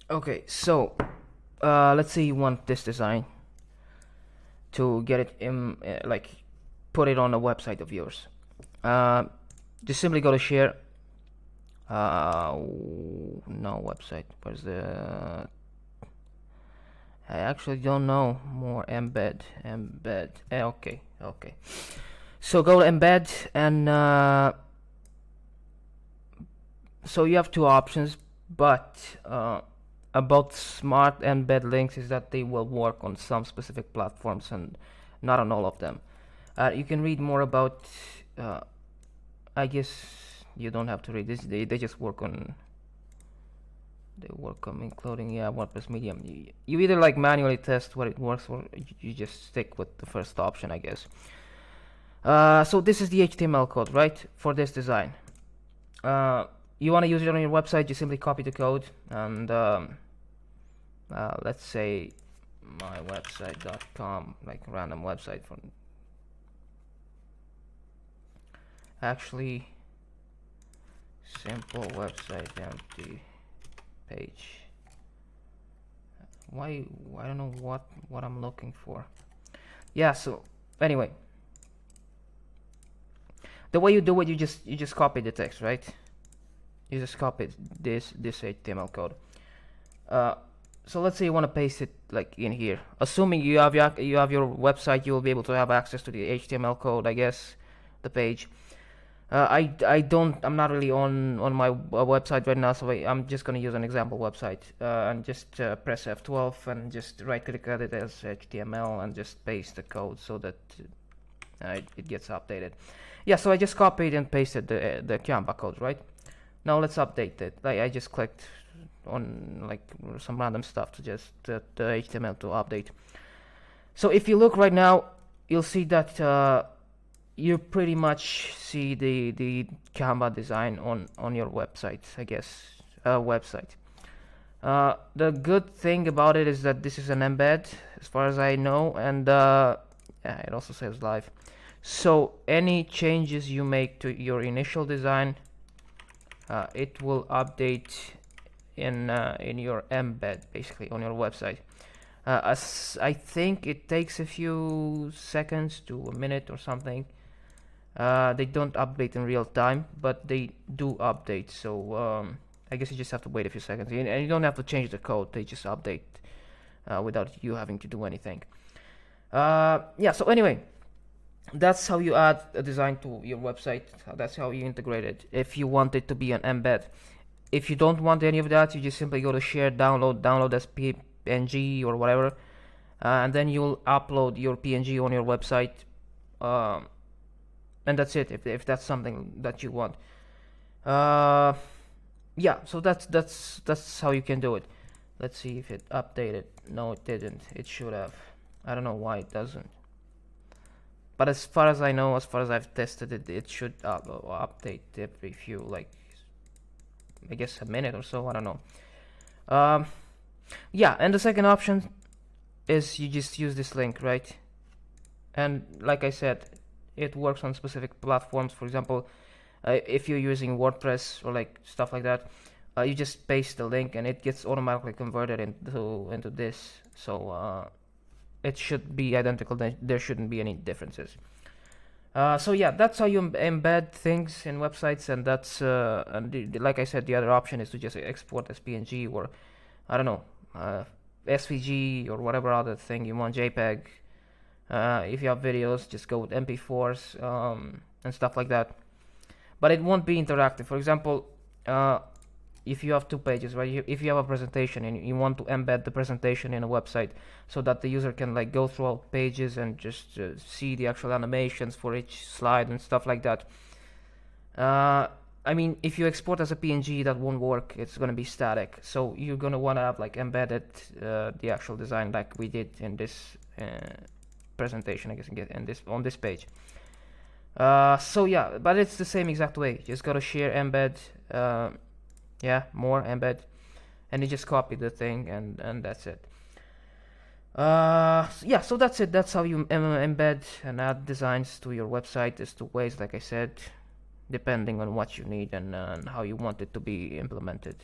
Okay, so let's say you want this design to get it in, like put it on a website of yours. Uh, just simply go to share. No website. Where's the? I actually don't know. More embed. Okay, okay. So go to embed, and so you have two options, but about smart embed links is that they will work on some specific platforms and not on all of them. You can read more about. I guess you don't have to read this. They just work on. They work on including WordPress Medium. You either like manually test what it works, or you just stick with the first option, I guess. So this is the HTML code, right, for this design. You want to use it on your website, you simply copy the code, and let's say mywebsite.com, like a random website from actually simple website empty page. Why I don't know what I'm looking for. Yeah, so anyway, the way you do it, you just copy the text, right? You just copy this HTML code. So let's say you want to paste it like in here. Assuming you have your website, you will be able to have access to the HTML code, I guess, the page. I'm not really on my website right now, so I'm just gonna use an example website and just press F12 and just right click at it as HTML and just paste the code so that it gets updated. Yeah, so I just copied and pasted the Canva code, right? Now let's update it. Like I just clicked on like some random stuff to just the HTML to update. So if you look right now, you'll see that you pretty much see the Canva design on your website, I guess, website. The good thing about it is that this is an embed, as far as I know, and yeah, it also says live. So any changes you make to your initial design, it will update in your embed, basically on your website. As I think it takes a few seconds to a minute or something. They don't update in real time, but they do update. So I guess you just have to wait a few seconds, and you don't have to change the code. They just update without you having to do anything. Yeah. So anyway, that's how you add a design to your website. That's how you integrate it. If you want it to be an embed, if you don't want any of that, you just simply go to share, download as PNG or whatever, and then you'll upload your PNG on your website. And that's it, if that's something that you want. Yeah, so that's how you can do it. Let's see if it updated. No, it didn't. It should have. I don't know why it doesn't. But as far as I know, as far as I've tested it, it should update every few, like, I guess a minute or so. I don't know. Yeah, and the second option is you just use this link, right? And like I said, it works on specific platforms. For example, if you're using WordPress or like stuff like that, you just paste the link and it gets automatically converted into this. So it should be identical. There shouldn't be any differences. So yeah, that's how you embed things in websites, and that's like I said, the other option is to just export as PNG or I don't know, SVG or whatever other thing you want, JPEG. If you have videos, just go with MP4s and stuff like that. But it won't be interactive. For example, if you have two pages, right? If you have a presentation and you want to embed the presentation in a website so that the user can like go through all pages and just see the actual animations for each slide and stuff like that. I mean, if you export as a PNG, that won't work. It's going to be static. So you're going to want to have like embedded the actual design like we did in this presentation, I guess, in this on this page. So yeah, but it's the same exact way. Just go to share, embed, yeah, more embed, and you just copy the thing, and that's it. Yeah, so that's it. That's how you embed and add designs to your website. There's two ways, like I said, depending on what you need and how you want it to be implemented.